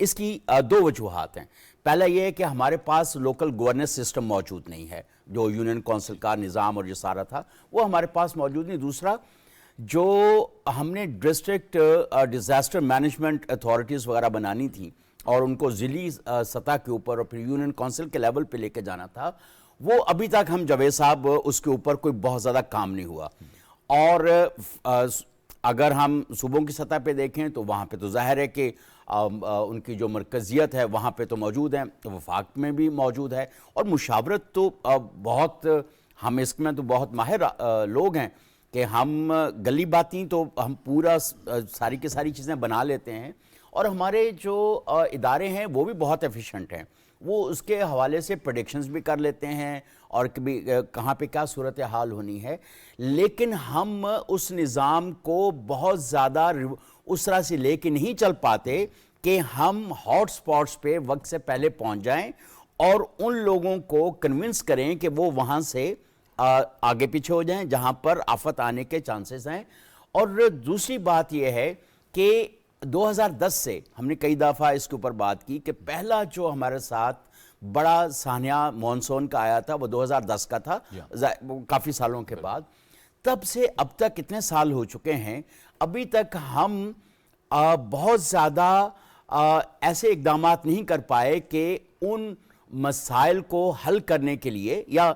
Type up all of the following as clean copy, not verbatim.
اس کی دو وجوہات ہیں. پہلا یہ ہے کہ ہمارے پاس لوکل گورننس سسٹم موجود نہیں ہے. جو یونین کونسل کا نظام اور یہ سارا تھا وہ ہمارے پاس موجود نہیں. دوسرا جو ہم نے ڈسٹرکٹ ڈیزاسٹر مینجمنٹ اتھارٹیز وغیرہ بنانی تھیں اور ان کو ضلعی سطح کے اوپر اور پھر یونین کونسل کے لیول پہ لے کے جانا تھا, وہ ابھی تک ہم جاوید صاحب اس کے اوپر کوئی بہت زیادہ کام نہیں ہوا. اور اگر ہم صوبوں کی سطح پہ دیکھیں تو وہاں پہ تو ظاہر ہے کہ ان کی جو مرکزیت ہے وہاں پہ تو موجود ہے, وفاق میں بھی موجود ہے, اور مشاورت تو بہت, ہم اس میں تو بہت ماہر لوگ ہیں کہ ہم گلی باتیں تو ہم پورا ساری کی ساری چیزیں بنا لیتے ہیں, اور ہمارے جو ادارے ہیں وہ بھی بہت ایفیشنٹ ہیں. وہ اس کے حوالے سے پریڈکشنز بھی کر لیتے ہیں اور کبھی کہاں پہ کیا صورتحال ہونی ہے, لیکن ہم اس نظام کو بہت زیادہ اس طرح سے لے کے نہیں چل پاتے کہ ہم ہاٹ سپاٹس پہ وقت سے پہلے پہنچ جائیں اور ان لوگوں کو کنونس کریں کہ وہ وہاں سے آگے پیچھے ہو جائیں جہاں پر آفت آنے کے چانسز ہیں. اور دوسری بات یہ ہے کہ 2010 سے ہم نے کئی دفعہ اس کے اوپر بات کی کہ پہلا جو ہمارے ساتھ بڑا سانحہ مونسون کا آیا تھا وہ 2010 کا تھا, کافی سالوں کے بعد. تب سے اب تک کتنے سال ہو چکے ہیں, ابھی تک ہم بہت زیادہ ایسے اقدامات نہیں کر پائے کہ ان مسائل کو حل کرنے کے لیے, یا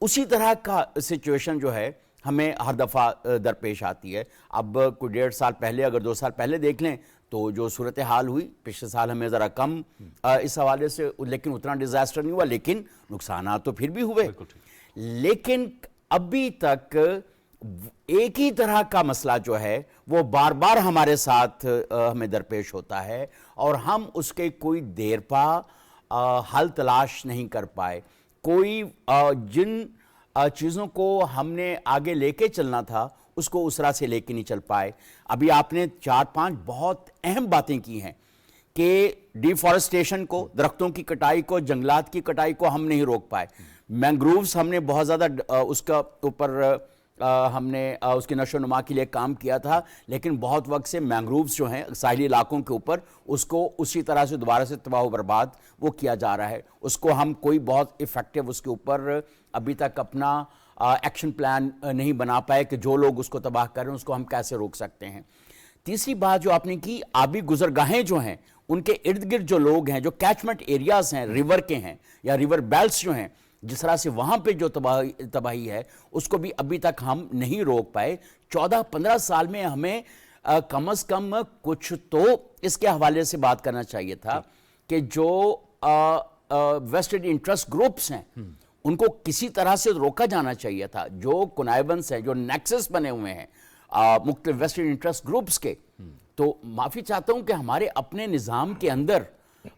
اسی طرح کا سچویشن جو ہے ہمیں ہر دفعہ درپیش آتی ہے. اب کوئی 1.5 سال پہلے, اگر 2 سال پہلے دیکھ لیں تو جو صورتحال ہوئی پچھلے سال ہمیں ذرا کم اس حوالے سے, لیکن اتنا ڈیزاسٹر نہیں ہوا, لیکن نقصانات تو پھر بھی ہوئے. لیکن ابھی تک ایک ہی طرح کا مسئلہ جو ہے وہ بار بار ہمارے ساتھ ہمیں درپیش ہوتا ہے, اور ہم اس کے کوئی دیر پا حل تلاش نہیں کر پائے. کوئی جن چیزوں کو ہم نے آگے لے کے چلنا تھا اس کو اس طرح سے لے کے نہیں چل پائے. ابھی آپ نے 4-5 بہت اہم باتیں کی ہیں کہ ڈیفارسٹیشن کو, درختوں کی کٹائی کو, جنگلات کی کٹائی کو ہم نہیں روک پائے. مینگرووز ہم نے بہت زیادہ اس کا اوپر ہم نے اس کی نشو و نما کے لیے کام کیا تھا, لیکن بہت وقت سے مینگرووز جو ہیں ساحلی علاقوں کے اوپر اس کو اسی طرح سے دوبارہ سے تباہ و برباد وہ کیا جا رہا ہے. اس کو ہم کوئی بہت ایفیکٹو اس کے اوپر ابھی تک اپنا ایکشن پلان نہیں بنا پائے کہ جو لوگ اس کو تباہ کر رہے ہیں اس کو ہم کیسے روک سکتے ہیں. تیسری بات جو آپ نے کی, آبی گزرگاہیں جو ہیں ان کے ارد گرد جو لوگ ہیں, جو کیچمنٹ ایریاز ہیں ریور کے ہیں یا ریور بیلٹس جو ہیں, جس طرح سے وہاں پہ جو تباہی ہے اس کو بھی ابھی تک ہم نہیں روک پائے. 14-15 سال میں ہمیں کم از کم کچھ تو اس کے حوالے سے بات کرنا چاہیے تھا کہ جو ویسٹڈ انٹرسٹ گروپس ہیں ان کو کسی طرح سے روکا جانا چاہیے تھا. جو کنائبنس ہیں, جو نیکسس بنے ہوئے ہیں مختلف ویسٹڈ انٹرسٹ گروپس کے, تو معافی چاہتا ہوں کہ ہمارے اپنے نظام کے اندر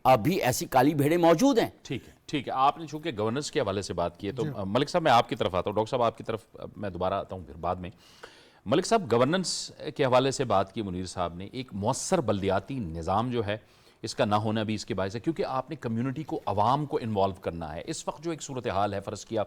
ابھی ایسی کالی بھیڑیں موجود ہیں. ٹھیک ہے, آپ نے چونکہ گورننس کے حوالے سے بات کی ہے تو ملک صاحب میں آپ کی طرف آتا ہوں. ڈاکٹر صاحب آپ کی طرف میں دوبارہ آتا ہوں پھر بعد میں. ملک صاحب, گورننس کے حوالے سے بات کی منیر صاحب نے. ایک مؤثر بلدیاتی نظام جو ہے اس کا نہ ہونا بھی اس کے باعث ہے, کیونکہ آپ نے کمیونٹی کو, عوام کو انوالو کرنا ہے. اس وقت جو ایک صورتحال ہے, فرض کیا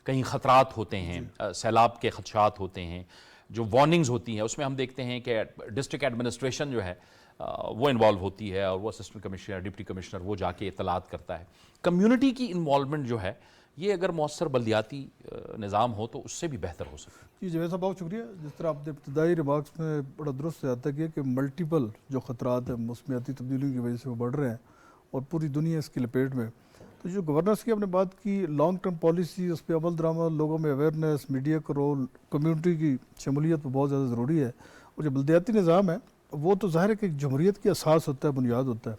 کہیں خطرات ہوتے ہیں, سیلاب کے خدشات ہوتے ہیں, جو وارننگز ہوتی ہیں, اس میں ہم دیکھتے ہیں کہ ڈسٹرکٹ ایڈمنسٹریشن جو ہے وہ انوالو ہوتی ہے, اور وہ اسسٹنٹ کمشنر, ڈپٹی کمشنر وہ جا کے اطلاعات کرتا ہے. کمیونٹی کی انوالومنٹ جو ہے یہ اگر مؤثر بلدیاتی نظام ہو تو اس سے بھی بہتر ہو سکتا ہے. جی جاوید صاحب بہت شکریہ. جس طرح آپ نے ابتدائی ریمارکس میں بڑا درست سے آتا کیا کہ ملٹیپل جو خطرات ہیں موسمیاتی تبدیلیوں کی وجہ سے وہ بڑھ رہے ہیں اور پوری دنیا اس کی لپیٹ میں. تو جو گورننس کی ہم نے بات کی, لانگ ٹرم پالیسی, اس پہ عمل درآمد, لوگوں میں اویئرنیس, میڈیا کا رول, کمیونٹی کی شمولیت بہت زیادہ ضروری ہے. اور جو بلدیاتی نظام ہے وہ تو ظاہر ہے کہ جمہوریت کی اساس ہوتا ہے, بنیاد ہوتا ہے.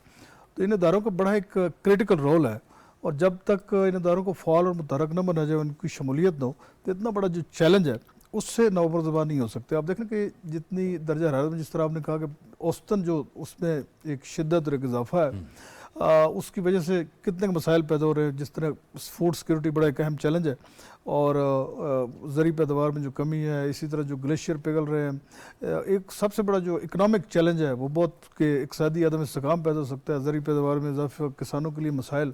تو ان اداروں کا بڑا ایک کریٹیکل رول ہے, اور جب تک ان اداروں کو فعال اور متحرک نہ بنا جائے, ان کی شمولیت نہ ہو, تو اتنا بڑا جو چیلنج ہے اس سے نوبر زبان نہیں ہو سکتے. آپ دیکھیں کہ جتنی درجہ حرارت میں, جس طرح آپ نے کہا کہ اوسطاً جو اس میں ایک شدت اور ایک اضافہ ہے, اس کی وجہ سے کتنے مسائل پیدا ہو رہے ہیں. جس طرح فوڈ سیکورٹی بڑا ایک اہم چیلنج ہے, اور زرعی پیداوار میں جو کمی ہے, اسی طرح جو گلیشیئر پگھل رہے ہیں. ایک سب سے بڑا جو اکنامک چیلنج ہے وہ بہت کہ اقتصادی عدم استحکام پیدا ہو سکتا ہے, زرعی پیداوار میں اضافہ, کسانوں کے لیے مسائل.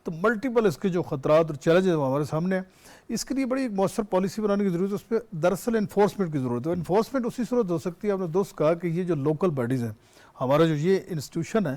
تو ملٹیپل اس کے جو خطرات اور چیلنجز ہمارے سامنے ہیں. اس کے لیے بڑی ایک مؤثر پالیسی بنانے کی ضرورت ہے. اس پہ دراصل انفورسمنٹ کی ضرورت ہے. انفورسمنٹ اسی صورت ہو سکتی ہے, آپ نے دوست کہا کہ یہ جو لوکل باڈیز ہیں, ہمارا جو یہ انسٹیٹیوشن ہے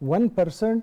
1%,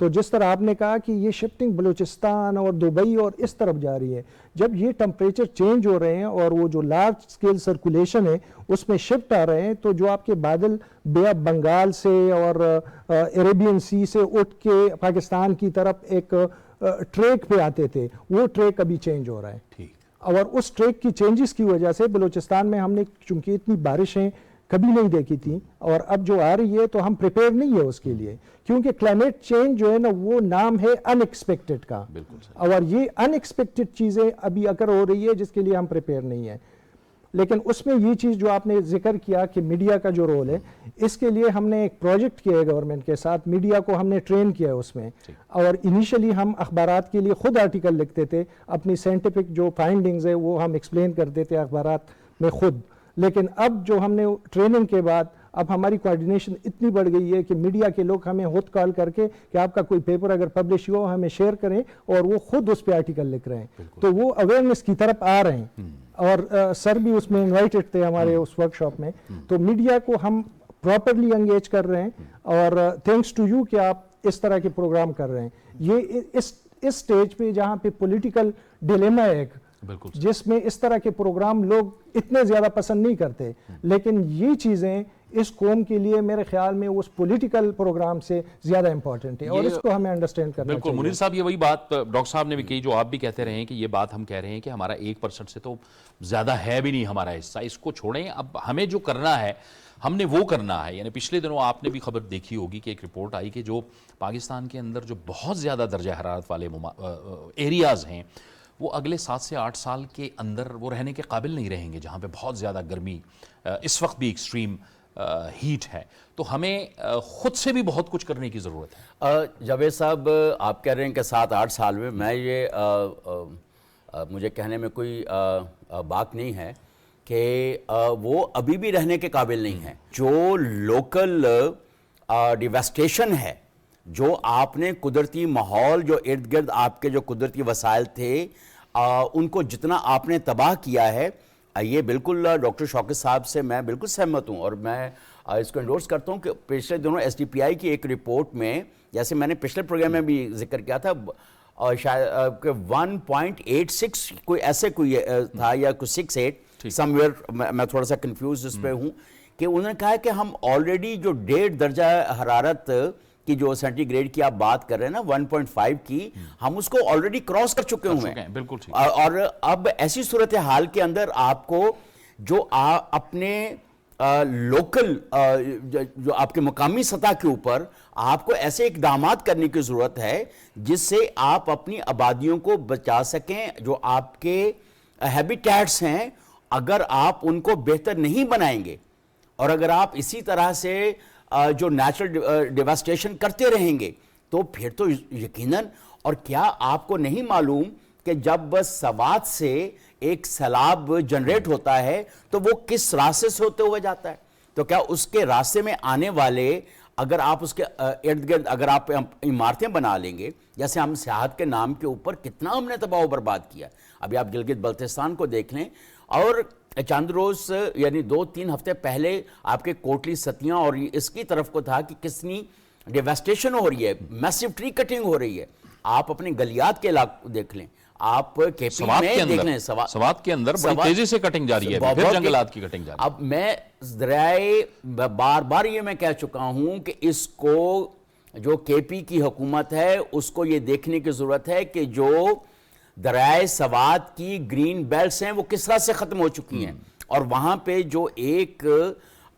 تو جس طرح آپ نے کہا کہ یہ شفٹنگ بلوچستان اور دبئی اور اس طرف جا رہی ہے، جب یہ ٹمپریچر چینج ہو رہے ہیں اور وہ جو لارج اسکیل سرکولیشن ہے اس میں شفٹ آ رہے ہیں، تو جو آپ کے بادل بے آف بنگال سے اور عربین سی سے اٹھ کے پاکستان کی طرف ایک ٹریک پہ آتے تھے، وہ ٹریک ابھی چینج ہو رہا ہے. ٹھیک. اور اس ٹریک کی چینجز کی وجہ سے بلوچستان میں ہم نے چونکہ اتنی بارشیں کبھی نہیں دیکھی تھیں، اور اب جو آ رہی ہے تو ہم پریپیئر نہیں ہے اس کے لیے، کیونکہ کلائمیٹ چینج جو ہے نا وہ نام ہے ان ایکسپیکٹڈ کا. بالکل صحیح. اور یہ ان ایکسپیکٹڈ چیزیں ابھی اگر ہو رہی ہے جس کے لیے ہم پریپیئر نہیں ہیں. لیکن اس میں یہ چیز جو آپ نے ذکر کیا کہ میڈیا کا جو رول ہے، اس کے لیے ہم نے ایک پروجیکٹ کیا ہے گورنمنٹ کے ساتھ، میڈیا کو ہم نے ٹرین کیا ہے اس میں. اور انیشلی ہم اخبارات کے لیے خود آرٹیکل لکھتے تھے، اپنی سائنٹیفک جو فائنڈنگز ہے وہ ہم ایکسپلین کرتے تھے اخبارات میں خود. لیکن اب جو ہم نے ٹریننگ کے بعد اب ہماری کوارڈینیشن اتنی بڑھ گئی ہے کہ میڈیا کے لوگ ہمیں خود کال کر کے کہ آپ کا کوئی پیپر اگر پبلش ہوا ہمیں شیئر کریں، اور وہ خود اس پہ آرٹیکل لکھ رہے ہیں. تو وہ اویئرنیس کی طرف آ رہے ہیں، اور سر بھی اس میں انوائٹڈ تھے ہمارے اس ورک شاپ میں. تو میڈیا کو ہم پراپرلی انگیج کر رہے ہیں، اور تھینکس ٹو یو کہ آپ اس طرح کے پروگرام کر رہے ہیں. یہ اس سٹیج پہ جہاں پہ پولیٹیکل ڈیلیما ہے ایک، جس میں اس طرح کے پروگرام لوگ اتنے زیادہ پسند نہیں کرتے، لیکن یہ چیزیں اس قوم کے لیے میرے خیال میں اس پولیٹیکل پروگرام سے زیادہ امپورٹنٹ ہے، اور اس کو ہمیں انڈرسٹینڈ کرنا چاہیے. بالکل منیر صاحب، یہ وہی بات ڈاکٹر صاحب نے بھی کہی جو آپ بھی کہتے رہے ہیں کہ یہ بات ہم کہہ رہے ہیں کہ ہمارا 1% سے تو زیادہ ہے بھی نہیں ہمارا حصہ، اس کو چھوڑیں. اب ہمیں جو کرنا ہے ہم نے وہ کرنا ہے. یعنی پچھلے دنوں آپ نے بھی خبر دیکھی ہوگی کہ ایک رپورٹ آئی کہ جو پاکستان کے اندر جو بہت زیادہ درجہ حرارت والے ایریاز ہیں وہ اگلے 7 سے 8 سال کے اندر وہ رہنے کے قابل نہیں رہیں گے، جہاں پہ بہت زیادہ گرمی اس وقت بھی ایکسٹریم ہیٹ ہے. تو ہمیں خود سے بھی بہت کچھ کرنے کی ضرورت ہے. جاوید صاحب، آپ کہہ رہے ہیں کہ 7-8 سال میں یہ مجھے کہنے میں کوئی بات نہیں ہے کہ وہ ابھی بھی رہنے کے قابل نہیں ہیں. جو لوکل ڈیواسٹیشن ہے، جو آپ نے قدرتی ماحول، جو ارد گرد آپ کے جو قدرتی وسائل تھے ان کو جتنا آپ نے تباہ کیا ہے، یہ بالکل ڈاکٹر شوکت صاحب سے میں بالکل سہمت ہوں، اور میں اس کو انڈورس کرتا ہوں کہ پچھلے دنوں ایس ڈی پی آئی کی ایک رپورٹ میں، جیسے میں نے پچھلے پروگرام میں بھی ذکر کیا تھا، شاید 1.86 کوئی ایسے کوئی تھا یا کوئی 6.8 سم ویئر، میں تھوڑا سا کنفیوز اس پہ ہوں، کہ انہوں نے کہا کہ ہم آلریڈی جو 1.5 درجہ حرارت کی جو سینٹی گریڈ کی آپ بات کر رہے ہیں نا 1.5 کی، ہم اس کو آلریڈی کراس کر چکے ہوئے ہیں. بالکل ٹھیک. اور اب ایسی صورتحال کے اندر آپ کو جو اپنے لوکل جو آپ کے مقامی سطح کے اوپر آپ کو ایسے اقدامات کرنے کی ضرورت ہے جس سے آپ اپنی آبادیوں کو بچا سکیں. جو آپ کے ہیبیٹیٹس ہیں، اگر آپ ان کو بہتر نہیں بنائیں گے، اور اگر آپ اسی طرح سے جو نیچرل ڈیواسٹیشن کرتے رہیں گے، تو پھر تو یقیناً، اور کیا آپ کو نہیں معلوم کہ جب بس سوات سے ایک سیلاب جنریٹ ہوتا ہے تو وہ کس راستے سے ہوتے ہوئے جاتا ہے؟ تو کیا اس کے راستے میں آنے والے، اگر آپ اس کے ارد گرد اگر آپ عمارتیں بنا لیں گے، جیسے ہم سیاحت کے نام کے اوپر کتنا ہم نے تباہ و برباد کیا. ابھی آپ گلگت بلتستان کو دیکھ لیں، اور چند روز یعنی 2-3 ہفتے پہلے آپ کے کوٹلی ستیاں اور اس کی طرف کو تھا کہ کتنی ڈیواسٹیشن ہو رہی ہے، میسیو ٹری کٹنگ ہو رہی ہے. آپ اپنے گلیات کے علاقے دیکھ لیں، آپ کے پی میں دیکھ لیں، سوات کے اندر بڑی تیزی سے کٹنگ جاری ہے، پھر جنگلات کی کٹنگ جاری ہے. اب میں ذرائع بار بار یہ میں کہہ چکا ہوں کہ اس کو جو کے پی کی حکومت ہے اس کو یہ دیکھنے کی ضرورت ہے کہ جو دریائے سوات کی گرین بیلٹس ہیں وہ کس طرح سے ختم ہو چکی ہیں، اور وہاں پہ جو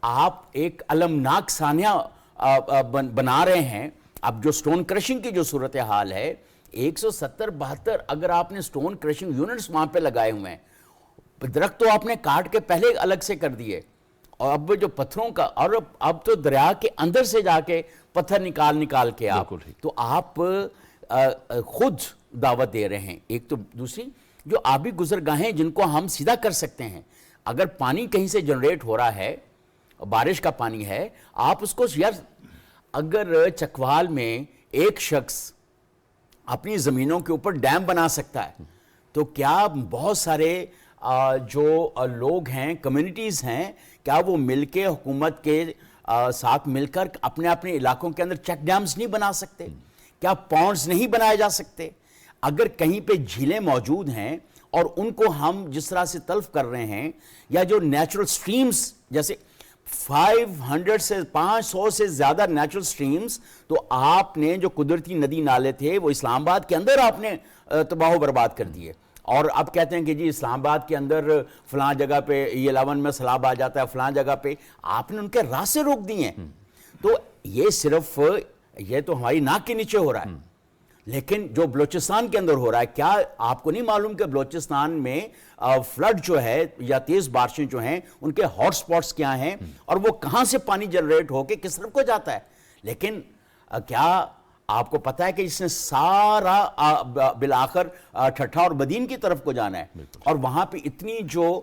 آپ ایک المناک سانحہ بنا رہے ہیں. اب جو سٹون کرشنگ کی جو صورتحال ہے، 170-72 اگر آپ نے سٹون کرشنگ یونٹس وہاں پہ لگائے ہوئے ہیں، درخت تو آپ نے کاٹ کے پہلے الگ سے کر دیے، اور اب جو پتھروں کا، اور اب تو دریا کے اندر سے جا کے پتھر نکال کے آپ، تو آپ خود دعوت دے رہے ہیں. ایک تو دوسری جو آبی گزرگاہیں جن کو ہم سیدھا کر سکتے ہیں، اگر پانی کہیں سے جنریٹ ہو رہا ہے، بارش کا پانی ہے، آپ اس کو، یار اگر چکوال میں ایک شخص اپنی زمینوں کے اوپر ڈیم بنا سکتا ہے، تو کیا بہت سارے جو لوگ ہیں، کمیونٹیز ہیں، کیا وہ مل کے حکومت کے ساتھ مل کر اپنے اپنے علاقوں کے اندر چیک ڈیمز نہیں بنا سکتے؟ کیا پونڈز نہیں بنائے جا سکتے؟ اگر کہیں پہ جھیلیں موجود ہیں اور ان کو ہم جس طرح سے تلف کر رہے ہیں، یا جو نیچرل سٹریمز جیسے 500 سے زیادہ نیچرل سٹریمز، تو آپ نے جو قدرتی ندی نالے تھے وہ اسلام آباد کے اندر آپ نے تباہ و برباد کر دیے، اور اب کہتے ہیں کہ جی اسلام آباد کے اندر فلاں جگہ پہ یہ 11 میں سیلاب آ جاتا ہے، فلاں جگہ پہ آپ نے ان کے راستے روک دیے ہیں۔ تو یہ صرف یہ تو ہماری ناک کے نیچے ہو رہا ہے، لیکن جو بلوچستان کے اندر ہو رہا ہے، کیا آپ کو نہیں معلوم کہ بلوچستان میں فلڈ جو ہے یا تیز بارشیں جو ہیں ان کے ہاٹ سپاٹس کیا ہیں، اور وہ کہاں سے پانی جنریٹ ہو کے کس طرف کو جاتا ہے؟ لیکن کیا آپ کو پتا ہے کہ اس نے سارا بالآخر ٹھٹھا اور بدین کی طرف کو جانا ہے، اور وہاں پہ اتنی جو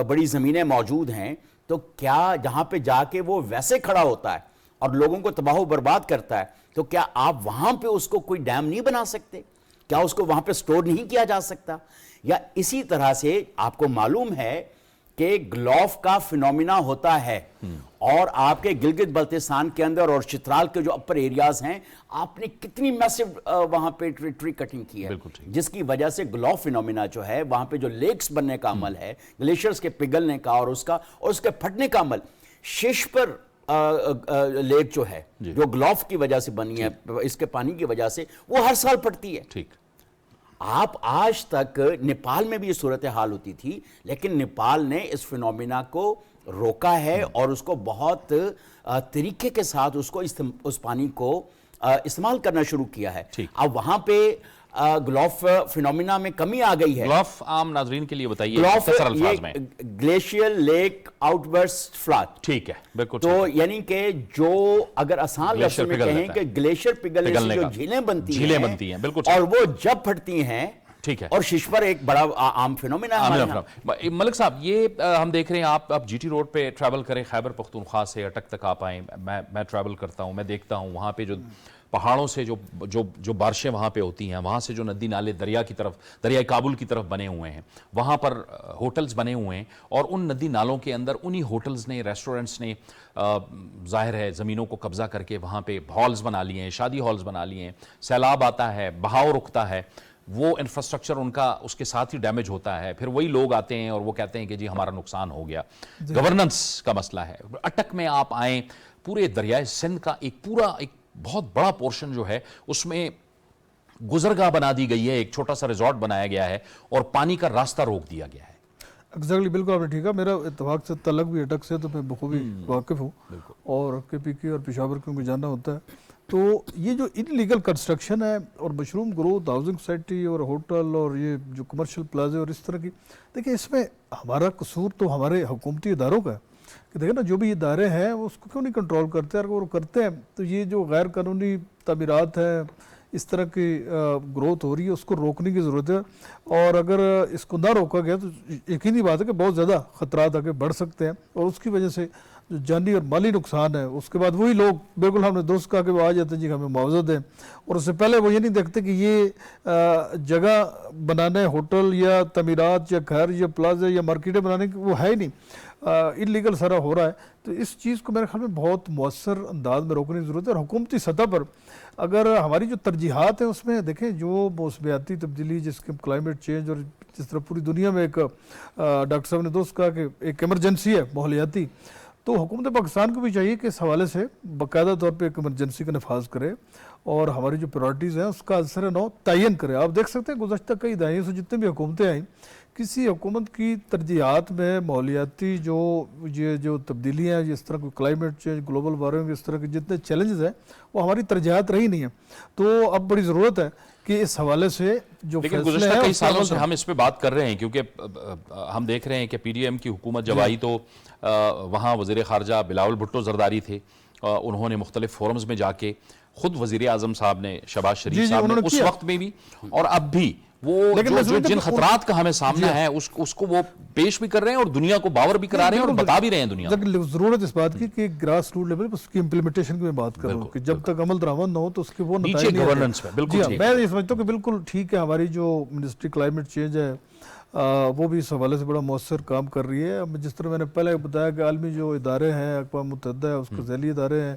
بڑی زمینیں موجود ہیں، تو کیا جہاں پہ جا کے وہ ویسے کھڑا ہوتا ہے اور لوگوں کو تباہ و برباد کرتا ہے، تو کیا آپ وہاں پہ اس کو کوئی ڈیم نہیں بنا سکتے؟ کیا اس کو وہاں پہ سٹور نہیں کیا جا سکتا؟ یا اسی طرح سے آپ کو معلوم ہے کہ گلوف کا فینومینا ہوتا ہے، اور آپ کے گلگت بلتستان کے اندر اور چترال کے جو اپر ایریاز ہیں، آپ نے کتنی میسو وہاں پہ ٹری کٹنگ کی ہے، جس کی وجہ سے گلوف فینومینا جو ہے وہاں پہ جو لیکس بننے کا عمل ہے، گلیشیئرز کے پگھلنے کا اور اس کے پھٹنے کا عمل، شیشپر لیک جو ہے جو گلوف کی وجہ سے بنی ہے، اس کے پانی کی وجہ سے وہ ہر سال پھٹتی ہے۔ ٹھیک، آپ آج تک نیپال میں بھی یہ صورتحال ہوتی تھی، لیکن نیپال نے اس فینومینا کو روکا ہے اور اس کو بہت طریقے کے ساتھ اس پانی کو استعمال کرنا شروع کیا ہے۔ اب وہاں پہ گلوف فینومینا میں کمی آ گئی ہے۔ گلوف عام ناظرین کے لیے بتائیے گلوف مختصر الفاظ میں۔ گلیشیئر لیک آؤٹ برسٹ فلڈ، ٹھیک ہے، بالکل۔ تو یعنی کہ جو اگر آسان لفظ میں کہیں کہ گلیشیئر پگھلنے سے جو جھیلیں بنتی ہیں، بالکل، اور وہ جب پھٹتی ہیں، ٹھیک ہے، اور ششپر ایک بڑا عام فینومینا ہے۔ ملک صاحب، یہ ہم دیکھ رہے ہیں، آپ جی ٹی روڈ پہ ٹریول کریں، خیبر پختونخوا سے اٹک تک آپ آئیں، میں ٹریول کرتا ہوں، میں دیکھتا ہوں وہاں پہ جو پہاڑوں سے جو بارشیں وہاں پہ ہوتی ہیں، وہاں سے جو ندی نالے دریائے کابل کی طرف بنے ہوئے ہیں، وہاں پر ہوٹلز بنے ہوئے ہیں، اور ان ندی نالوں کے اندر انہی ہوٹلز نے، ریسٹورنٹس نے ظاہر ہے زمینوں کو قبضہ کر کے وہاں پہ ہالز بنا لیے ہیں، شادی ہالز بنا لیے ہیں۔ سیلاب آتا ہے، بہاؤ رکتا ہے، وہ انفراسٹرکچر ان کا اس کے ساتھ ہی ڈیمیج ہوتا ہے، پھر وہی لوگ آتے ہیں اور وہ کہتے ہیں کہ جی ہمارا نقصان ہو گیا۔ گورننس کا مسئلہ ہے۔ اٹک میں آپ آئیں، پورے دریائے سندھ کا ایک بہت بڑا پورشن جو ہے اس میں گزرگاہ بنا دی گئی ہے، ایک چھوٹا سا ریزورٹ بنایا گیا ہے اور پانی کا راستہ روک دیا گیا ہے۔ ایگزیکٹلی، بالکل آپ نے ٹھیک ہے۔ میرا اتفاق سے تعلق بھی اٹک سے، تو میں بخوبی واقف ہوں، اور کے پی کے اور پشاور کو مجھے جاننا ہوتا ہے۔ تو یہ جو ان لیگل کنسٹرکشن ہے اور مشروم گروتھ، ہاؤسنگ سوسائٹی اور ہوٹل اور یہ جو کمرشل پلازے اور اس طرح کی، دیکھیں اس میں ہمارا قصور تو ہمارے حکومتی اداروں کا ہے کہ دیکھیں نا، جو بھی ادارے ہیں وہ اس کو کیوں نہیں کنٹرول کرتے، اگر وہ کرتے ہیں تو یہ جو غیر قانونی تعمیرات ہیں، اس طرح کی گروتھ ہو رہی ہے، اس کو روکنے کی ضرورت ہے، اور اگر اس کو نہ روکا گیا تو یقینی بات ہے کہ بہت زیادہ خطرات آگے بڑھ سکتے ہیں، اور اس کی وجہ سے جو جانی اور مالی نقصان ہے، اس کے بعد وہی لوگ بالکل ہم نے دوست کہا کہ وہ آ جاتے ہیں جی ہمیں معاوضہ دیں، اور اس سے پہلے وہ یہ نہیں دیکھتے کہ یہ جگہ بنانے، ہوٹل یا تعمیرات یا گھر یا پلازے یا مارکیٹیں بنانے کی وہ ہے ہی نہیں، انلیگل سارا ہو رہا ہے۔ تو اس چیز کو میرے خیال میں بہت مؤثر انداز میں روکنے کی ضرورت ہے، اور حکومتی سطح پر اگر ہماری جو ترجیحات ہیں اس میں دیکھیں، جو موسمیاتی تبدیلی، جس کے کلائمیٹ چینج، اور جس طرح پوری دنیا میں ایک ڈاکٹر صاحب نے دوست کہا کہ ایک ایمرجنسی ہے ماحولیاتی، تو حکومت پاکستان کو بھی چاہیے کہ اس حوالے سے باقاعدہ طور پہ ایک ایمرجنسی کا نفاذ کرے، اور ہماری جو پرائرٹیز ہیں اس کا اثر نو تعین کرے۔ آپ دیکھ سکتے ہیں گزشتہ کئی دہائیوں سے جتنے بھی حکومتیں آئیں، کسی حکومت کی ترجیحات میں ماحولیاتی جو تبدیلیاں، اس طرح کوئی کلائمیٹ چینج، گلوبل وارمنگ، اس طرح کے جتنے چیلنجز ہیں وہ ہماری ترجیحات رہی نہیں ہیں۔ تو اب بڑی ضرورت ہے کہ اس حوالے سے جو لیکن گزشتہ کئی سالوں سے ہم اس پہ بات کر رہے ہیں، کیونکہ ہم دیکھ رہے ہیں کہ پی ڈی ایم کی حکومت جب آئی تو وہاں وزیر خارجہ بلاول بھٹو زرداری تھے، انہوں نے مختلف فورمز میں جا کے خود وزیر اعظم صاحب نے، شہباز شریف صاحب نے اس وقت میں بھی اور اب بھی وہ جن خطرات کا ہمیں سامنا ہے اس کو وہ پیش بھی کر رہے ہیں اور دنیا کو باور بھی کرا رہے ہیں اور بتا بھی رہے ہیں دنیا کو۔ ضرورت اس بات کی کہ گراس روٹ لیول پر اس کی امپلیمنٹیشن کی میں بات کر رہا ہوں کہ جب تک عمل درآمد نہ ہو تو اس کے وہ نیچے گورننس میں بالکل میں یہ سمجھتا ہوں کہ بالکل ٹھیک ہے، ہماری جو منسٹری کلائمیٹ چینج ہے وہ بھی اس حوالے سے بڑا مؤثر کام کر رہی ہے۔ جس طرح میں نے پہلے بتایا کہ عالمی جو ادارے ہیں، اقوام متحدہ ہے، اس کے ذیلی ادارے ہیں،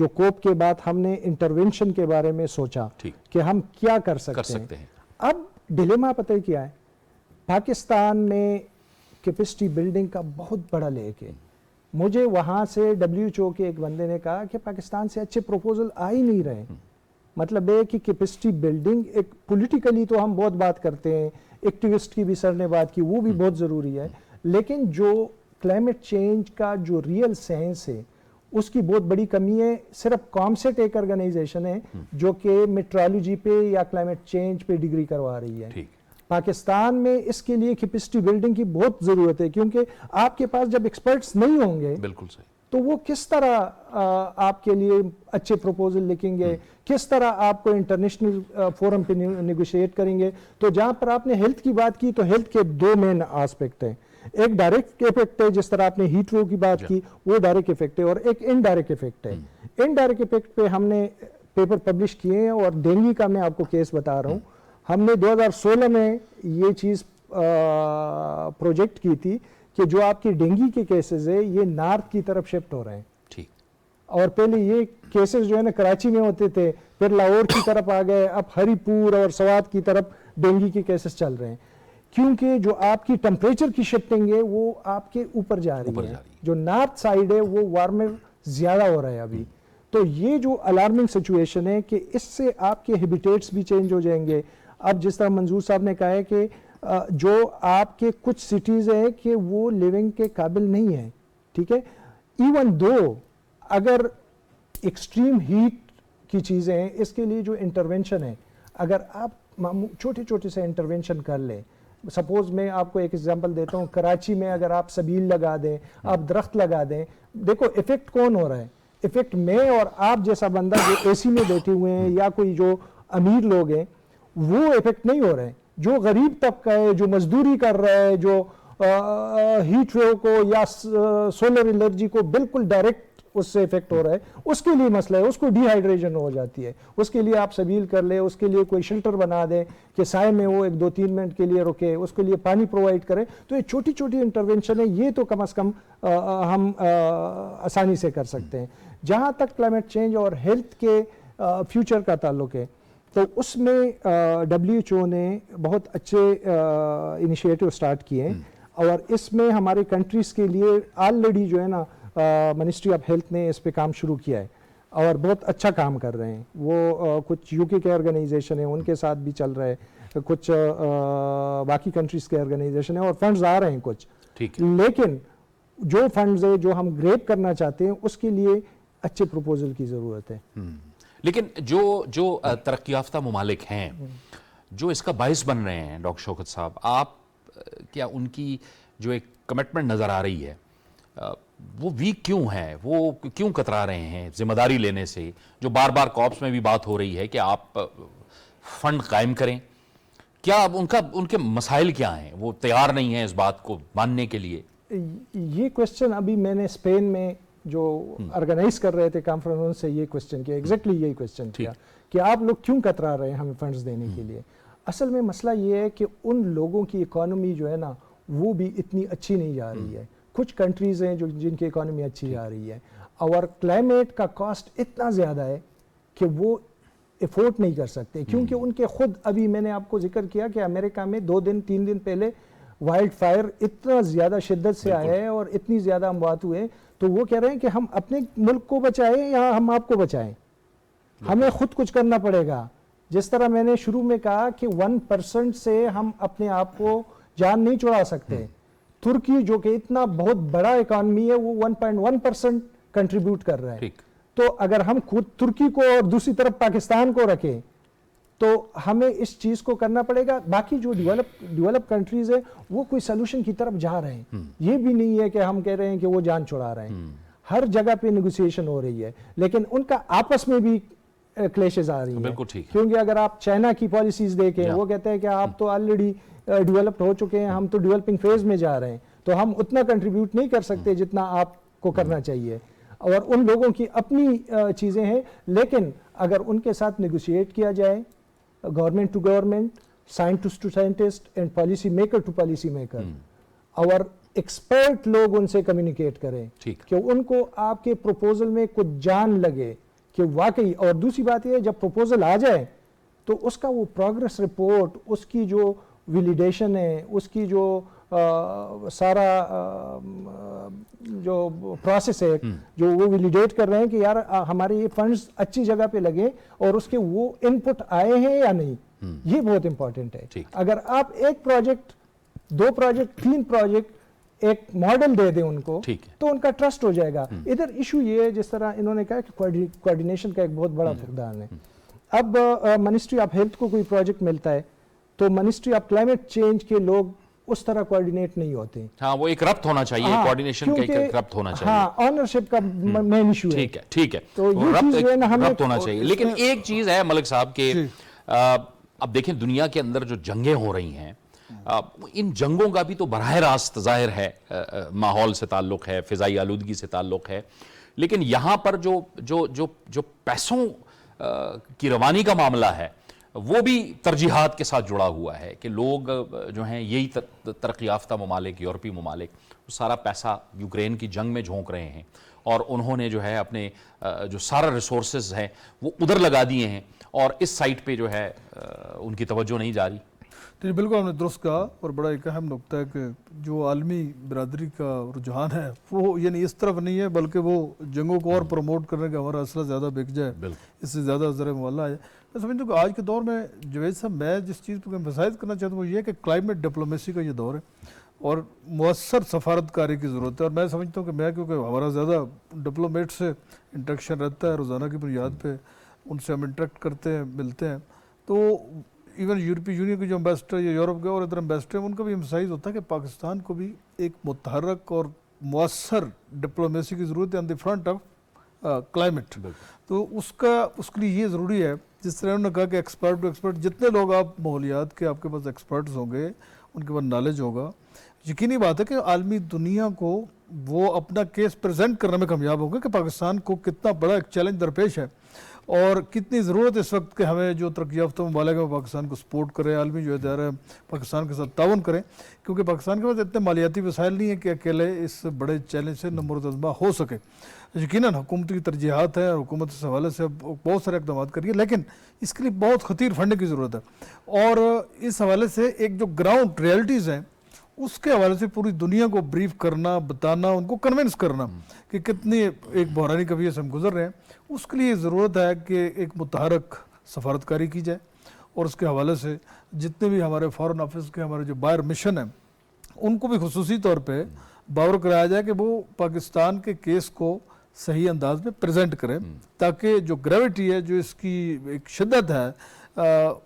جو کوپ کے بعد ہم نے انٹرونشن کے بارے میں سوچا کہ ہم کیا کر سکتے ہیں. اب ڈیلیما پتہ کیا ہے, پاکستان میں کیپیسٹی بلڈنگ کا بہت بڑا لیک ہے. مجھے وہاں سے WHO کے ایک بندے نے کہا کہ پاکستان سے اچھے پروپوزل آ ہی نہیں رہے. مطلب ہے کہ کیپیسٹی بلڈنگ ایک پولیٹیکلی تو ہم بہت بات کرتے ہیں, ایکٹیوسٹ کی بھی سر نے بات کی, وہ بھی بہت ضروری ہے, لیکن جو کلائمیٹ چینج کا جو ریئل سائنس ہے اس کی بہت بڑی کمی ہے. صرف کامسیٹ ایک آرگنائزیشن ہے جو کہ میٹرالوجی پہ یا کلائمیٹ چینج پہ ڈگری کروا رہی ہے. پاکستان میں اس کے لیے کیپیسٹی بلڈنگ کی بہت ضرورت ہے, کیونکہ آپ کے پاس جب ایکسپرٹس نہیں ہوں گے بالکل صحیح, تو وہ کس طرح آپ کے لیے اچھے پروپوزل لکھیں گے, کس طرح آپ کو انٹرنیشنل فورم پہ نیگوشیٹ کریں گے. تو جہاں پر آپ نے ہیلتھ کی بات کی تو ہیلتھ کے دو مین آسپیکٹ ہیں. ایک ڈائریکٹ ایفیکٹ ہے, جس طرح آپ نے ہیٹ ویو کی بات کی, وہ ڈائریکٹ ایفیکٹ ہے, اور ایک انڈائریکٹ ایفیکٹ ہے. انڈائریکٹ ایفیکٹ پہ ہم نے پیپر پبلش کیے ہیں, اور ڈینگی کا میں آپ کو کیس بتا رہا ہوں. ہم نے 2016 میں یہ چیز پروجیکٹ کی تھی کہ جو آپ کی ڈینگی کے کیسز ہے یہ نارتھ کی طرف شفٹ ہو رہے ہیں. اور پہلے یہ کیسز جو ہے نا کراچی میں ہوتے تھے, پھر لاہور کی طرف آ گئے, اب ہری پور اور سوات کی طرف ڈینگی کے کیسز چل رہے ہیں, کیونکہ جو آپ کی ٹمپریچر کی شفٹنگ ہے وہ آپ کے اوپر جا رہی ہے. جو نارتھ سائیڈ ہے وہ وارمر زیادہ ہو رہا ہے ابھی. تو یہ جو الارمنگ سچویشن ہے کہ اس سے آپ کے ہیبیٹیٹس بھی چینج ہو جائیں گے. اب جس طرح منظور صاحب نے کہا ہے کہ جو آپ کے کچھ سٹیز ہیں کہ وہ لیونگ کے قابل نہیں ہیں, ٹھیک ہے, ایون دو اگر ایکسٹریم ہیٹ کی چیزیں ہیں, اس کے لیے جو انٹرونشن ہے, اگر آپ چھوٹے چھوٹے سے انٹرونشن کر لیں, سپوز میں آپ کو ایک ایگزامپل دیتا ہوں, کراچی میں اگر آپ سبیل لگا دیں, آپ درخت لگا دیں, دیکھو ایفیکٹ کون ہو رہا ہے, ایفیکٹ میں اور آپ جیسا بندہ جو اے سی میں بیٹھے ہوئے ہیں یا کوئی جو امیر لوگ ہیں وہ ایفیکٹ نہیں ہو رہے ہیں. جو غریب طبقہ ہے, جو مزدوری کر رہا ہے, جو ہیٹ ویو کو یا سولر انرجی کو بالکل ڈائریکٹ اس سے افیکٹ ہو رہا ہے, اس کے لیے مسئلہ ہے, اس کو ڈی ہائیڈریشن ہو جاتی ہے. اس کے لیے آپ سبیل کر لیں, اس کے لیے کوئی شیلٹر بنا دیں کہ سائے میں وہ 1-2-3 منٹ کے لیے رکے, اس کے لیے پانی پرووائڈ کریں. تو یہ چھوٹی چھوٹی انٹرونشن ہے, یہ تو کم از کم ہم آسانی سے کر سکتے ہیں. جہاں تک کلائمیٹ چینج اور ہیلتھ کے فیوچر کا تعلق ہے, تو اس میں WHO نے بہت اچھے انیشیٹو سٹارٹ کیے ہیں, اور اس میں ہمارے کنٹریز کے لیے آلریڈی جو ہے نا منسٹری آف ہیلتھ نے اس پہ کام شروع کیا ہے, اور بہت اچھا کام کر رہے ہیں. وہ کچھ UK کے آرگنائزیشن ہیں, ان کے ساتھ بھی چل رہا ہے, کچھ باقی کنٹریز کے آرگنائزیشن ہیں, اور فنڈز آ رہے ہیں کچھ. لیکن جو فنڈز ہیں جو ہم گریب کرنا چاہتے ہیں, اس کے لیے اچھے پروپوزل کی ضرورت ہے. لیکن جو ترقی یافتہ ممالک ہیں جو اس کا باعث بن رہے ہیں, ڈاکٹر شوکت صاحب, آپ کیا ان کی جو ایک کمٹمنٹ نظر آ رہی ہے وہ ویک کیوں ہے, وہ کیوں کترا رہے ہیں ذمہ داری لینے سے؟ جو بار بار کاپس میں بھی بات ہو رہی ہے کہ آپ فنڈ قائم کریں, کیا ان کے مسائل کیا ہیں؟ وہ تیار نہیں ہیں اس بات کو ماننے کے لیے. یہ کوشچن ابھی میں نے اسپین میں جو آرگنائز کر رہے تھے کانفرنس سے یہ کوشچن کیا, ایگزیکٹلی یہی کوشچن کیا کہ آپ لوگ کیوں کترا رہے ہیں ہمیں فنڈز دینے کے لیے. اصل میں مسئلہ یہ ہے کہ ان لوگوں کی اکانومی جو ہے نا وہ بھی اتنی اچھی نہیں جا رہی ہے. کچھ کنٹریز ہیں جن کی اکانومی اچھی جا رہی ہے, اور کلائمیٹ کا کاسٹ اتنا زیادہ ہے کہ وہ افورٹ نہیں کر سکتے, کیونکہ ان کے خود, ابھی میں نے آپ کو ذکر کیا کہ امریکہ میں 2-3 دن پہلے وائلڈ فائر اتنا زیادہ شدت سے آیا ہے اور اتنی زیادہ اموات ہوئے, تو وہ کہہ رہے ہیں کہ ہم اپنے ملک کو بچائیں یا ہم آپ کو بچائیں, ہمیں خود کچھ کرنا پڑے گا. جس طرح میں نے شروع میں کہا کہ 1% سے ہم اپنے آپ کو جان نہیں چھڑا سکتے. ترکی جو کہ اتنا بہت بڑا اکانومی ہے وہ 1.1% کنٹریبیوٹ کر رہا ہے. تو اگر ہم خود ترکی کو اور دوسری طرف پاکستان کو رکھیں تو ہمیں اس چیز کو کرنا پڑے گا. باقی جو ڈیولپ کنٹریز ہیں وہ کوئی سلوشن کی طرف جا رہے ہیں, یہ بھی نہیں ہے کہ ہم کہہ رہے ہیں کہ وہ جان چھڑا رہے ہیں. ہر جگہ پہ نیگوسیشن ہو رہی ہے, لیکن ان کا آپس میں بھی کلیشز آ رہی ہیں. کیونکہ اگر آپ چائنا کی پالیسیز دیکھیں, وہ کہتے ہیں کہ آپ تو آلریڈی ڈیولپڈ ہو چکے ہیں, ہم تو ڈیولپنگ فیز میں جا رہے ہیں, تو ہم اتنا کنٹریبیوٹ نہیں کر سکتے جتنا آپ کو کرنا چاہیے. اور ان لوگوں کی اپنی چیزیں ہیں, لیکن اگر ان کے ساتھ نیگوشیٹ کیا جائے, government to government, scientist to scientist and policy maker to policy maker, اور ایکسپرٹ لوگ ان سے کمیونیکیٹ کریں کہ ان کو آپ کے پروپوزل میں کچھ جان لگے, کہ واقعی. اور دوسری بات یہ ہے جب پروپوزل آ جائے تو اس کا وہ پروگرس رپورٹ, اس کی جو ویلیڈیشن ہے, اس کی جو سارا جو پروسیس ہے جو وہ ویلیڈیٹ کر رہے ہیں کہ یار ہمارے یہ فنڈز اچھی جگہ پہ لگے اور اس کے وہ انپٹ آئے ہیں یا نہیں, یہ بہت امپورٹنٹ ہے. اگر آپ ایک پروجیکٹ, 2 پروجیکٹ, 3 پروجیکٹ ایک ماڈل دے دیں ان کو تو ان کا ٹرسٹ ہو جائے گا. ادھر ایشو یہ ہے جس طرح انہوں نے کہا کہ کوارڈینیشن کا ایک بہت بڑا فقدان ہے. اب منسٹری آف ہیلتھ کو کوئی پروجیکٹ ملتا ہے تو منسٹری آف کلائمیٹ چینج کے لوگ اس طرح کوارڈینیٹ نہیں ہوتے. ہاں, وہ ایک ربط ہونا چاہیے, کوارڈینیشن کا ایک ربط ہونا چاہیے. ہاں, آنرشپ کا مین ایشو ہے. ٹھیک ہے, تو یہ چیز جو ہے نا ہمیں ربط ہونا چاہیے. لیکن ایک چیز ہے ملک صاحب کہ اب دیکھیں دنیا کے اندر جو جنگیں ہو رہی ہیں, ان جنگوں کا بھی تو براہ راست ظاہر ہے ماحول سے تعلق ہے, فضائی آلودگی سے تعلق ہے, لیکن یہاں پر جو پیسوں کی روانی کا معاملہ ہے وہ بھی ترجیحات کے ساتھ جڑا ہوا ہے کہ لوگ جو ہیں یہی ترقی یافتہ ممالک, یورپی ممالک, سارا پیسہ یوکرین کی جنگ میں جھونک رہے ہیں اور انہوں نے جو ہے اپنے جو سارا ریسورسز ہیں وہ ادھر لگا دیے ہیں اور اس سائٹ پہ جو ہے ان کی توجہ نہیں جا رہی. جی بالکل آپ نے درست کہا, اور بڑا ایک اہم نقطہ ہے کہ جو عالمی برادری کا رجحان ہے وہ یعنی اس طرف نہیں ہے بلکہ وہ جنگوں کو اور پروموٹ کرنے کا ہمارا اسلحہ زیادہ بک جائے, اس سے زیادہ ذرا موالہ ہے. میں سمجھتا ہوں کہ آج کے دور میں جوید صاحب میں جس چیز پر ایمفسائز کرنا چاہتا ہوں وہ یہ ہے کہ کلائمیٹ ڈپلومیسی کا یہ دور ہے اور مؤثر سفارتکاری کی ضرورت ہے. اور میں سمجھتا ہوں کہ میں کیونکہ ہمارا زیادہ ڈپلومیٹ سے انٹریکشن رہتا ہے روزانہ کی بنیاد پہ, ان سے ہم انٹریکٹ کرتے ہیں, ملتے ہیں, تو ایون یورپی یونین کے جو امبیسڈر یا یورپ کے اور ادھر امبیسڈر ہیں ان کا بھی ایمفسائز ہوتا ہے کہ پاکستان کو بھی ایک متحرک اور مؤثر ڈپلومیسی کی ضرورت ہے آن دی فرنٹ آف کلائمیٹ. تو اس کے لیے یہ ضروری ہے جس طرح انہوں نے کہا کہ ایکسپرٹ ٹو ایکسپرٹ, جتنے لوگ آپ ماحولیات کے آپ کے پاس ایکسپرٹس ہوں گے ان کے پاس نالج ہوگا, یقینی بات ہے کہ عالمی دنیا کو وہ اپنا کیس پریزنٹ کرنے میں کامیاب ہوگا کہ پاکستان کو کتنا بڑا ایک چیلنج درپیش ہے اور کتنی ضرورت ہے اس وقت کہ ہمیں جو ترقی یافتہ ممالک ہے وہ پاکستان کو سپورٹ کرے, عالمی جو ادارہ ہے پاکستان کے ساتھ تعاون کریں, کیونکہ پاکستان کے پاس اتنے مالیاتی وسائل نہیں ہیں کہ اکیلے اس بڑے چیلنج سے نمبر تجزبہ ہو سکے. یقیناً حکومت کی ترجیحات ہیں اور حکومت اس حوالے سے بہت سارے اقدامات کریے, لیکن اس کے لیے بہت خطیر فنڈنگ کی ضرورت ہے. اور اس حوالے سے ایک جو گراؤنڈ ریئلٹیز ہیں اس کے حوالے سے پوری دنیا کو بریف کرنا, بتانا, ان کو کنونس کرنا کہ کتنی ایک بحرانی کبھی سے ہم گزر رہے ہیں, اس کے لیے ضرورت ہے کہ ایک متحرک سفارتکاری کی جائے. اور اس کے حوالے سے جتنے بھی ہمارے فارن آفس کے ہمارے جو باہر مشن ہیں ان کو بھی خصوصی طور پہ باور کرایا جائے کہ وہ پاکستان کے کیس کو صحیح انداز میں پریزنٹ کریں تاکہ جو گریوٹی ہے, جو اس کی ایک شدت ہے,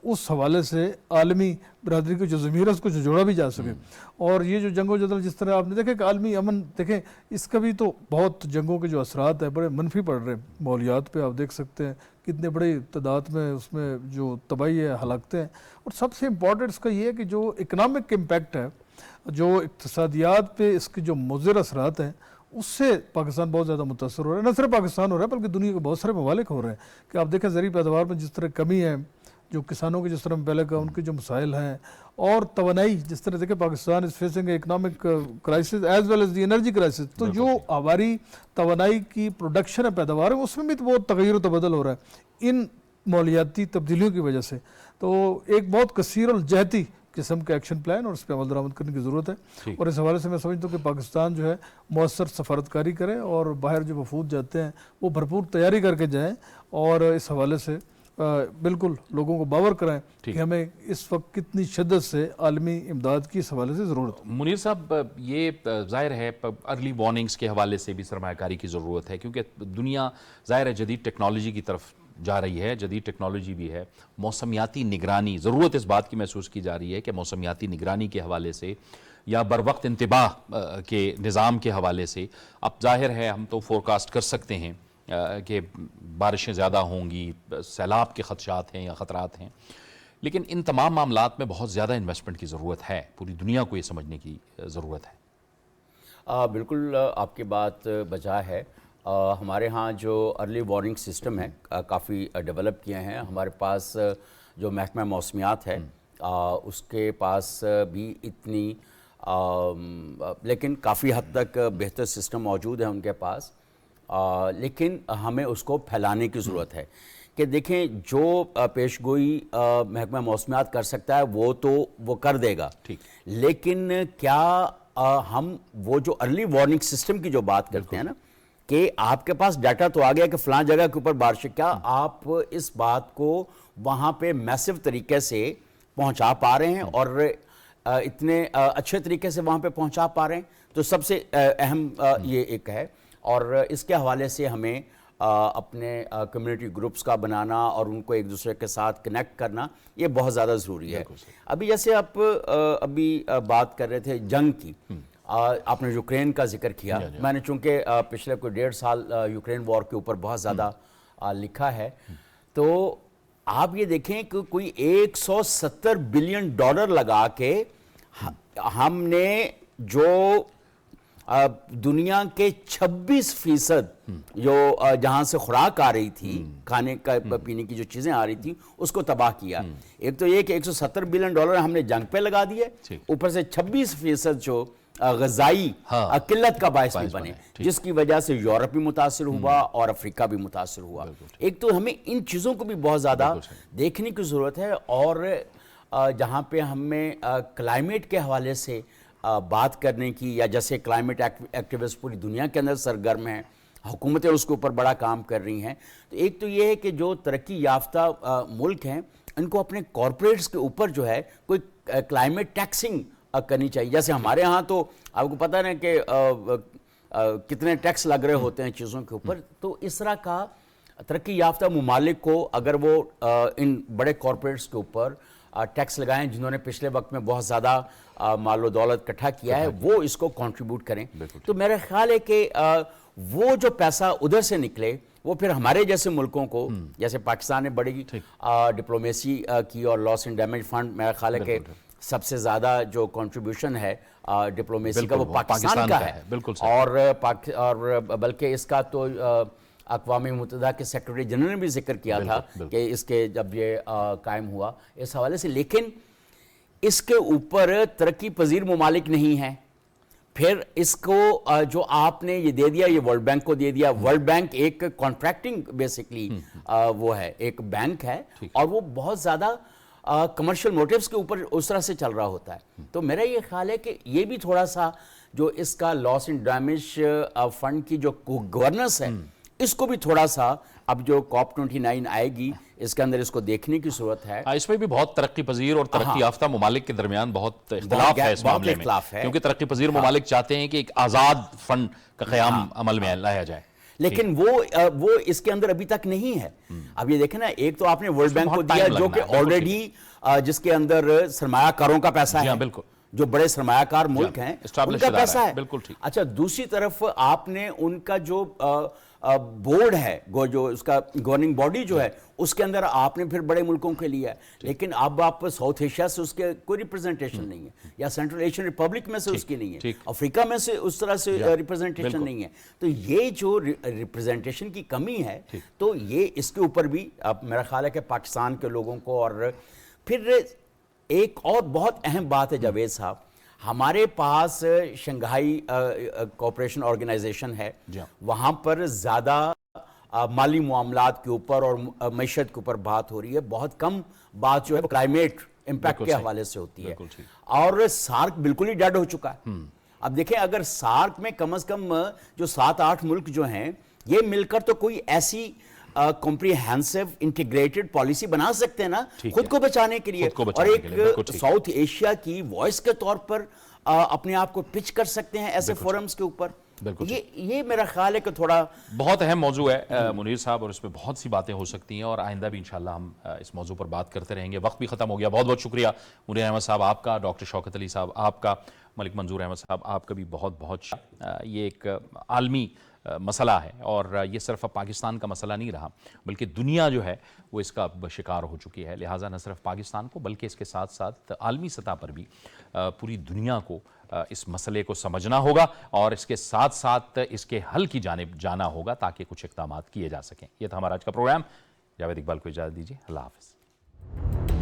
اس حوالے سے عالمی برادری کو جو ضمیر ہے اس کو جوڑا بھی جا سکے. اور یہ جو جنگ و جدل جس طرح آپ نے دیکھا کہ عالمی امن, دیکھیں اس کا بھی تو بہت جنگوں کے جو اثرات ہیں بڑے منفی پڑ رہے ہیں ماحولیات پہ. آپ دیکھ سکتے ہیں کتنے بڑی تعداد میں اس میں جو تباہی ہے, ہلاکتیں ہیں. اور سب سے امپورٹنٹ اس کا یہ ہے کہ جو اکنامک امپیکٹ ہے, جو اقتصادیات پہ اس کے جو مضر اثرات ہیں, اس سے پاکستان بہت زیادہ متاثر ہو رہا ہے. نہ صرف پاکستان ہو رہا ہے بلکہ دنیا کے بہت سارے ممالک ہو رہے ہیں کہ آپ دیکھیں زرعی پیداوار میں جس طرح کمی ہے, جو کسانوں کے جس طرح میں پہلے کہا ان کے جو مسائل ہیں, اور توانائی جس طرح دیکھیں Pakistan is facing economic crisis as well as the energy crisis. تو جو ہماری توانائی کی پروڈکشن ہے, پیداوار ہے, اس میں بھی تو بہت تغیر و تبدل ہو رہا ہے ان ماحولیاتی تبدیلیوں کی وجہ سے. تو ایک بہت کثیر الجہتی قسم کا ایکشن پلان اور اس پہ عمل درآمد کرنے کی ضرورت ہے. اور اس حوالے سے میں سمجھتا ہوں کہ پاکستان جو ہے مؤثر سفارتکاری کرے اور باہر جو وفود جاتے ہیں وہ بھرپور تیاری کر کے جائیں اور اس حوالے سے بالکل لوگوں کو باور کرائیں کہ ہمیں اس وقت کتنی شدت سے عالمی امداد کی اس حوالے سے ضرورت ہے. منیر صاحب, یہ ظاہر ہے ارلی وارننگز کے حوالے سے بھی سرمایہ کاری کی ضرورت ہے کیونکہ دنیا ظاہر ہے جدید ٹیکنالوجی کی طرف جا رہی ہے, جدید ٹیکنالوجی بھی ہے. موسمیاتی نگرانی, ضرورت اس بات کی محسوس کی جا رہی ہے کہ موسمیاتی نگرانی کے حوالے سے یا بروقت انتباہ کے نظام کے حوالے سے اب ظاہر ہے ہم تو فورکاسٹ کر سکتے ہیں کہ بارشیں زیادہ ہوں گی, سیلاب کے خدشات ہیں یا خطرات ہیں, لیکن ان تمام معاملات میں بہت زیادہ انویسٹمنٹ کی ضرورت ہے. پوری دنیا کو یہ سمجھنے کی ضرورت ہے. بالکل آپ کی بات بجا ہے. ہمارے ہاں جو ارلی وارننگ سسٹم ہے کافی ڈیولپ کیے ہیں. ہمارے پاس جو محکمہ موسمیات ہے اس کے پاس بھی اتنی لیکن کافی حد تک بہتر سسٹم موجود ہے ان کے پاس. لیکن ہمیں اس کو پھیلانے کی ضرورت ہے کہ دیکھیں جو پیش گوئی محکمہ موسمیات کر سکتا ہے وہ کر دے گا، لیکن کیا ہم وہ جو ارلی وارننگ سسٹم کی جو بات کرتے ہیں نا کہ آپ کے پاس ڈیٹا تو آ گیا کہ فلاں جگہ کے اوپر بارش ہے، کیا آپ اس بات کو وہاں پہ میسو طریقے سے پہنچا پا رہے ہیں اور اتنے اچھے طریقے سے وہاں پہ پہنچا پا رہے ہیں؟ تو سب سے اہم یہ ایک ہے، اور اس کے حوالے سے ہمیں اپنے کمیونٹی گروپس کا بنانا اور ان کو ایک دوسرے کے ساتھ کنیکٹ کرنا یہ بہت زیادہ ضروری ہے۔ ابھی جیسے آپ ابھی بات کر رہے تھے جنگ کی، آپ نے یوکرین کا ذکر کیا، میں نے چونکہ پچھلے کوئی 1.5 سال یوکرین وار کے اوپر بہت زیادہ لکھا ہے، تو آپ یہ دیکھیں کہ کوئی $170 بلین لگا کے ہم نے جو دنیا کے 26% جو جہاں سے خوراک آ رہی تھی، کھانے کا پینے کی جو چیزیں آ رہی تھی، اس کو تباہ کیا۔ ایک تو یہ کہ $170 بلین ہم نے جنگ پہ لگا دیے، اوپر سے 26% جو غذائی قلت کا باعث بھی بنے، جس کی وجہ سے یورپ بھی متاثر ہوا اور افریقہ بھی متاثر ہوا۔ ایک تو ہمیں ان چیزوں کو بھی بہت زیادہ دیکھنے کی ضرورت ہے، اور جہاں پہ ہمیں کلائمیٹ کے حوالے سے بات کرنے کی، یا جیسے کلائمیٹ ایکٹیوسٹ پوری دنیا کے اندر سرگرم ہیں، حکومتیں اس کے اوپر بڑا کام کر رہی ہیں، تو ایک تو یہ ہے کہ جو ترقی یافتہ ملک ہیں ان کو اپنے کارپوریٹس کے اوپر جو ہے کوئی کلائمیٹ ٹیکسنگ کرنی چاہیے۔ جیسے ہمارے ہاں تو آپ کو پتہ ہے کہ کتنے ٹیکس لگ رہے ہوتے ہیں چیزوں کے اوپر، تو اس طرح کا ترقی یافتہ ممالک کو اگر وہ ان بڑے کارپوریٹس کے اوپر ٹیکس لگائیں جنہوں نے پچھلے وقت میں بہت زیادہ مال و دولت اکٹھا کیا ہے، وہ اس کو کنٹریبیوٹ کریں، تو میرا خیال ہے کہ وہ جو پیسہ ادھر سے نکلے وہ پھر ہمارے جیسے ملکوں کو، جیسے پاکستان نے بڑی ڈپلومیسی کی، اور لاس اینڈ ڈیمیج فنڈ میرا خیال ہے کہ سب سے زیادہ جو کنٹریبیوشن ہے ڈپلومیسی کا وہ پاکستان کا ہے، اور بلکہ اس کا تو اقوام متحدہ کے سیکرٹری جنرل نے بھی ذکر کیا تھا کہ اس کے جب یہ قائم ہوا اس حوالے سے، لیکن اس کے اوپر ترقی پذیر ممالک نہیں ہیں۔ پھر اس کو جو آپ نے یہ دے دیا، یہ ورلڈ بینک کو دے دیا۔ ورلڈ بینک ایک کانٹریکٹنگ بیسکلی وہ ہے، ایک بینک ہے، اور وہ بہت زیادہ کمرشل موٹیوز کے اوپر اس طرح سے چل رہا ہوتا ہے۔ تو میرا یہ خیال ہے کہ یہ بھی تھوڑا سا جو اس کا لاس اینڈ ڈیمیج فنڈ کی جو گورننس ہے، اس کو بھی تھوڑا سا اب جو COP29 آئے گی اس کے اندر اس کو دیکھنے کی ضرورت ہے۔ اس میں بھی بہت ترقی پذیر اور ترقی یافتہ ممالک کے درمیان بہت اختلاف ہے اس معاملے میں، کیونکہ ترقی پذیر ممالک چاہتے ہیں کہ ایک آزاد فنڈ کا قیام عمل میں لایا جائے، لیکن وہ اس کے اندر ابھی تک نہیں ہے۔ اب یہ دیکھیں نا، ایک تو آپ نے ورلڈ بینک کو دیا جو کہ آلریڈی جس کے اندر سرمایہ کاروں کا پیسہ ہے، جو بڑے سرمایہ کار ملک ہیں ان کا پیسہ ہے۔ اچھا، دوسری طرف آپ نے ان کا جو بورڈ ہے، جو اس کا گورننگ باڈی جو ہے، اس کے اندر آپ نے پھر بڑے ملکوں کے لیا ہے، لیکن اب آپ ساؤتھ ایشیا سے اس کے کوئی ریپرزنٹیشن نہیں ہے، یا سینٹرل ایشین ریپبلک میں سے اس کی نہیں ہے، افریقہ میں سے اس طرح سے ریپرزنٹیشن نہیں ہے۔ تو یہ جو ریپرزنٹیشن کی کمی ہے، تو یہ اس کے اوپر بھی میرا خیال ہے کہ پاکستان کے لوگوں کو، اور پھر ایک اور بہت اہم بات ہے جاوید صاحب، ہمارے پاس شنگھائی کوآپریشن آرگنائزیشن ہے، وہاں پر زیادہ مالی معاملات کے اوپر اور معیشت کے اوپر بات ہو رہی ہے، بہت کم بات جو ہے کلائمیٹ امپیکٹ کے حوالے سے ہوتی ہے، اور سارک بالکل ہی ڈیڈ ہو چکا ہے۔ اب دیکھیں، اگر سارک میں کم از کم جو 7-8 ملک جو ہیں، یہ مل کر تو کوئی ایسی کمپریہنسو انٹیگریٹڈ پالیسی بنا سکتے ہیں نا خود کو بچانے کے لیے، اور ایک ساؤتھ ایشیا کی وائس کے طور پر اپنے آپ کو پچ کر سکتے ہیں ایسے فورمز کے اوپر۔ یہ میرا خیال ہے کہ تھوڑا بہت اہم موضوع ہے منیر صاحب، اور اس میں بہت سی باتیں ہو سکتی ہیں، اور آئندہ بھی انشاءاللہ ہم اس موضوع پر بات کرتے رہیں گے۔ وقت بھی ختم ہو گیا، بہت بہت شکریہ منیر احمد صاحب آپ کا، ڈاکٹر شوکت علی صاحب آپ کا، ملک منظور احمد صاحب آپ کا بھی بہت بہت شکریہ۔ یہ ایک عالمی مسئلہ ہے، اور یہ صرف اب پاکستان کا مسئلہ نہیں رہا، بلکہ دنیا جو ہے وہ اس کا شکار ہو چکی ہے، لہٰذا نہ صرف پاکستان کو بلکہ اس کے ساتھ ساتھ عالمی سطح پر بھی پوری دنیا کو اس مسئلے کو سمجھنا ہوگا، اور اس کے ساتھ ساتھ اس کے حل کی جانب جانا ہوگا تاکہ کچھ اقدامات کیے جا سکیں۔ یہ تھا ہمارا آج کا پروگرام۔ جاوید اقبال کو اجازت دیجیے، اللہ حافظ۔